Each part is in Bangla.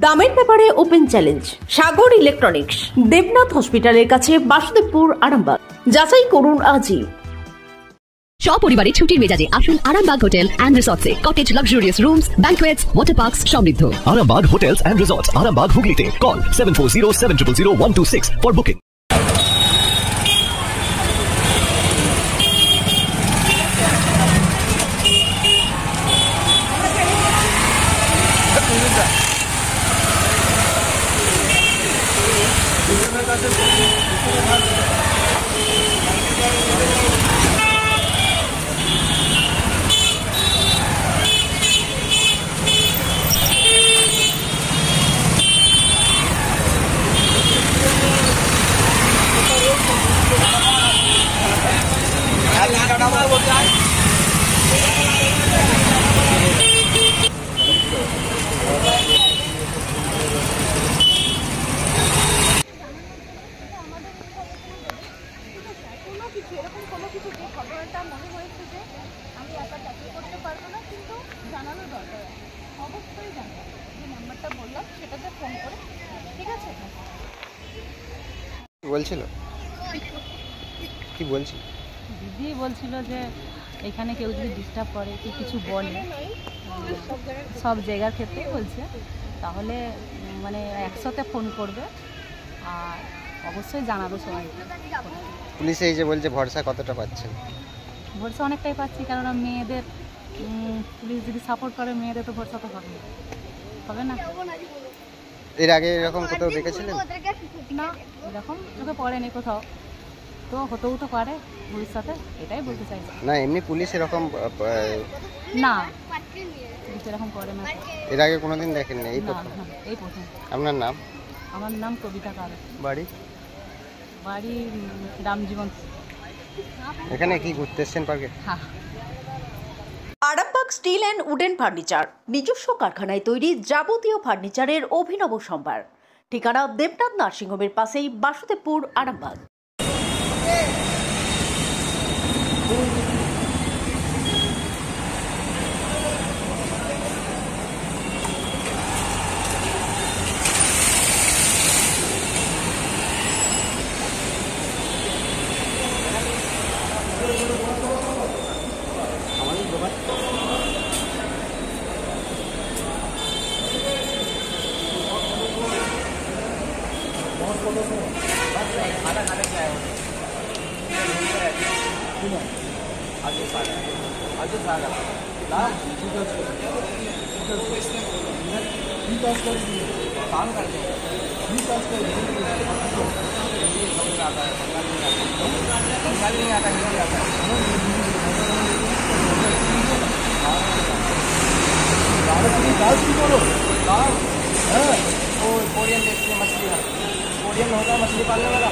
দামের ব্যাপারে ওপেন চ্যালেঞ্জ সাগর ইলেকট্রনিক্স, দেবনাথ হসপিটালের কাছে, বাসুদেবপুর, আরামবাগ। যাচাই করুন আজই। সপরিবারে ছুটির মেজাজে আসুন আরামবাগ হোটেল অ্যান্ড রিসর্টসে। Cottage, luxurious rooms, banquets, water parks সমৃদ্ধ। Arambag Hotels and Resorts, Arambag Hooghly. Call 7407000126 for booking. বলছিল কি বলছিল দিদি বলছিল যে এখানে কেউ যদি ডিস্টার্ব করে কি কিছু বলে সব জায়গার ক্ষেত্রে বলছে তাহলে মানে একসাথে ফোন করবে আর অবশ্যই জানাবো সবাই। পুলিশ এই যে বলছে ভরসা কতটা পাচ্ছেন? ভরসা অনেকটাই পাচ্ছি, কারণ মেয়েদের পুলিশ যদি সাপোর্ট করে মেয়েদের তো ভরসা তো হবে না। এর আগে এরকম কোথাও দেখেছিলেন? না, এরকম চোখে পড়েনি কোথাও, তো হতেও তো পারে ভবিষ্যতে, এটাই বলতে চাইছি। না এমনি পুলিশ এরকম না, পুলিশ এরকম করে না। এর আগে কোনোদিন দেখেননি? এই প্রথম? এই প্রথম। আপনার নাম? আমার নাম কবিতা কারক। বাড়ি রামজীবন। এখানে কি ঘুরতে এসছেন পার্কে? হ্যাঁ। Arambagh steel and wooden furniture, নিজস্ব কারখানায় তৈরি যাবতীয় ফার্নিচারের অভিনব সম্ভার। ঠিকানা দেবনাথ নার্সিংহোমের পাশেই, বাসুদেবপুর, আরামবাগ। कोरियन देखते हैं मछली, कोरियन होता है मछली पालने वाला।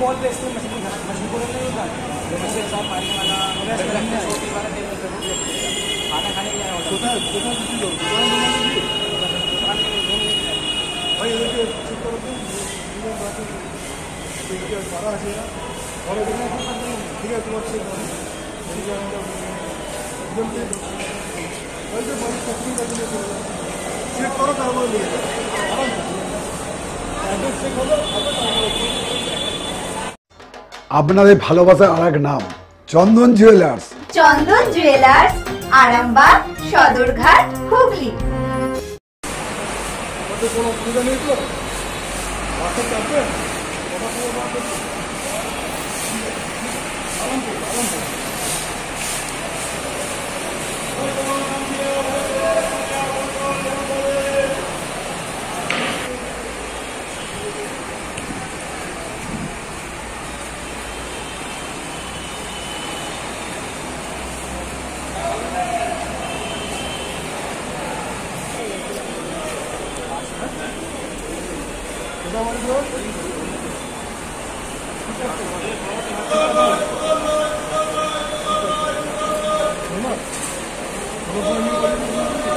बॉल बेचते हैं मछली, मछली को नहीं होता मछली सब मारने वाला खाना खाने के लिए আপনাদের ভালোবাসার আর এক নাম চন্দন জুয়েলার্স। চন্দন জুয়েলার্স, আরামবাগ, সদরঘাট, হুগলি।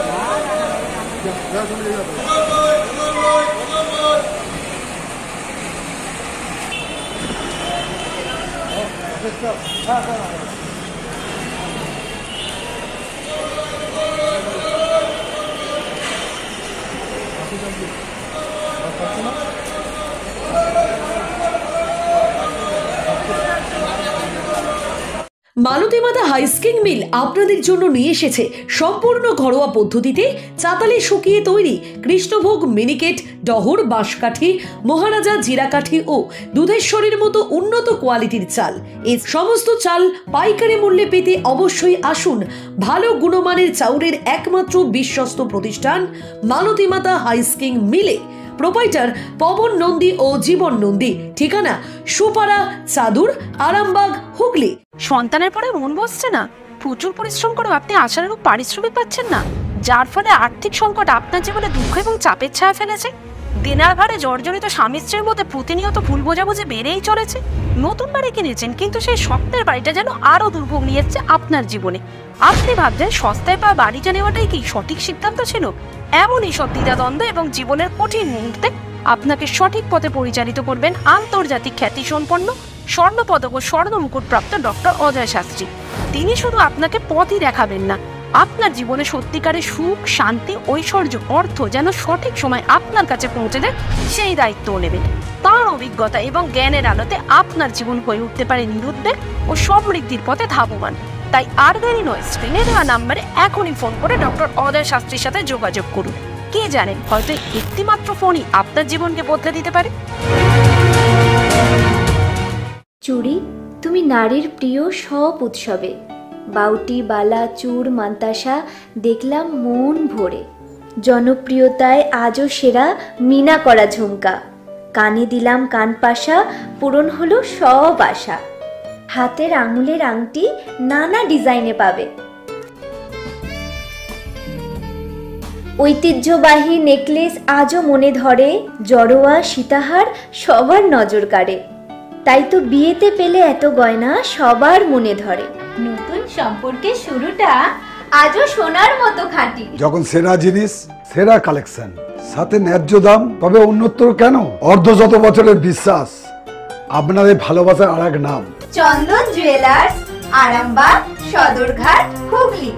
Nah, মালতী মাতা হাইস্কিং মিল আপনাদের জন্য নিয়ে এসেছে সম্পূর্ণ ঘরোয়া পদ্ধতিতে চাতালে শুকিয়ে তৈরি কৃষ্ণভোগ মিনিকেট, ডহর, বাঁশকাঠি, মহারাজা, জিরাকাঠি ও দুধেশ্বরীর মতো উন্নত কোয়ালিটির চাল। এই সমস্ত চাল পাইকারি মূল্যে পেতে অবশ্যই আসুন ভালো গুণমানের চাউলের একমাত্র বিশ্বস্ত প্রতিষ্ঠান মালতী মাতা হাইস্কিং মিলে। প্রোপাইটার পবন নন্দী ও জীবন নন্দী। ঠিকানা সুপারা, চাদুর, আরামবাগ, হুগলি। সন্তানের পরে মন বসছে না, প্রচুর পরিশ্রম করেও আপনি আশানুরূপ পারিশ্রমিক পাচ্ছেন না, যার ফলে আর্থিক সংকট আপনার জীবনে দুঃখ এবং চাপের ছায়া ফেলেছে। দেনার ভারে জর্জরিত স্বামী স্ত্রীর মধ্যে প্রতিনিয়ত ভুল বোঝাবুঝি বেড়েই চলেছে। নতুন বাড়ি কিনেছেন, কিন্তু সেই স্বপ্নের বাড়িটা যেন আরো দুর্ভোগ নিয়ে এসছে আপনার জীবনে। আপনি ভাবছেন সস্তায় পাওয়া বাড়িটা নেওয়াটাই কি সঠিক সিদ্ধান্ত ছিল? এমনই সব দ্বিধাদ্বন্দ্ব এবং জীবনের কঠিন মুহূর্তে আপনাকে সঠিক পথে পরিচালিত করবেন আন্তর্জাতিক খ্যাতিসম্পন্ন স্বর্ণপদক ও স্বর্ণ মুকুটপ্রাপ্ত ডক্টর অজয় শাস্ত্রী। তিনি শুধু আপনাকে পথই দেখাবেন না, আপনার জীবনে সত্যিকারের সুখ, শান্তি, ঐশ্বর্য, অর্থ যেন সঠিক সময় আপনার কাছে পৌঁছে দেয় সেই দায়িত্বও নেবেন। তার অভিজ্ঞতা এবং জ্ঞানের আলোতে আপনার জীবন হয়ে উঠতে পারে নিরুদ্বেগ ও সমৃদ্ধির পথে ধাবমান। তাই আর দেরি নয়, স্ক্রিনে দেওয়া নাম্বারে এখনই ফোন করে ডক্টর অজয় শাস্ত্রীর সাথে যোগাযোগ করুন। কে জানেন, হয়তো একটিমাত্র ফোনই আপনার জীবনকে বদলে দিতে পারে। চুড়ি, তুমি নারীর প্রিয় সব উৎসবে। বাউটি, বালা, চূড়, মান্তাসা দেখলাম মন ভরে। জনপ্রিয়তায় আজও সেরা মিনা করা ঝুমকা। কানে দিলাম কানপাশা, পূরণ হলো সব আশা। হাতের আঙুলের আংটি নানা ডিজাইনে পাবে। ঐতিহ্যবাহী নেকলেস আজও মনে ধরে। জড়োয়া, সীতাহার সবার নজর কাড়ে। তাই তো বিয়েতে পেলে এত গয়না সবার মনে ধরে। নতুন সম্পর্কের শুরুটা আজও সোনার মতো খাঁটি। যখন সেরা জিনিস, সেরা কালেকশন, সাথে ন্যায্য দাম, তবে উন্নতর কেন? অর্ধশত বছরের বিশ্বাস, আপনাদের ভালোবাসার আর এক নাম চন্দন জুয়েলার্স, আরামবাগ, সদরঘাট, হুগলি।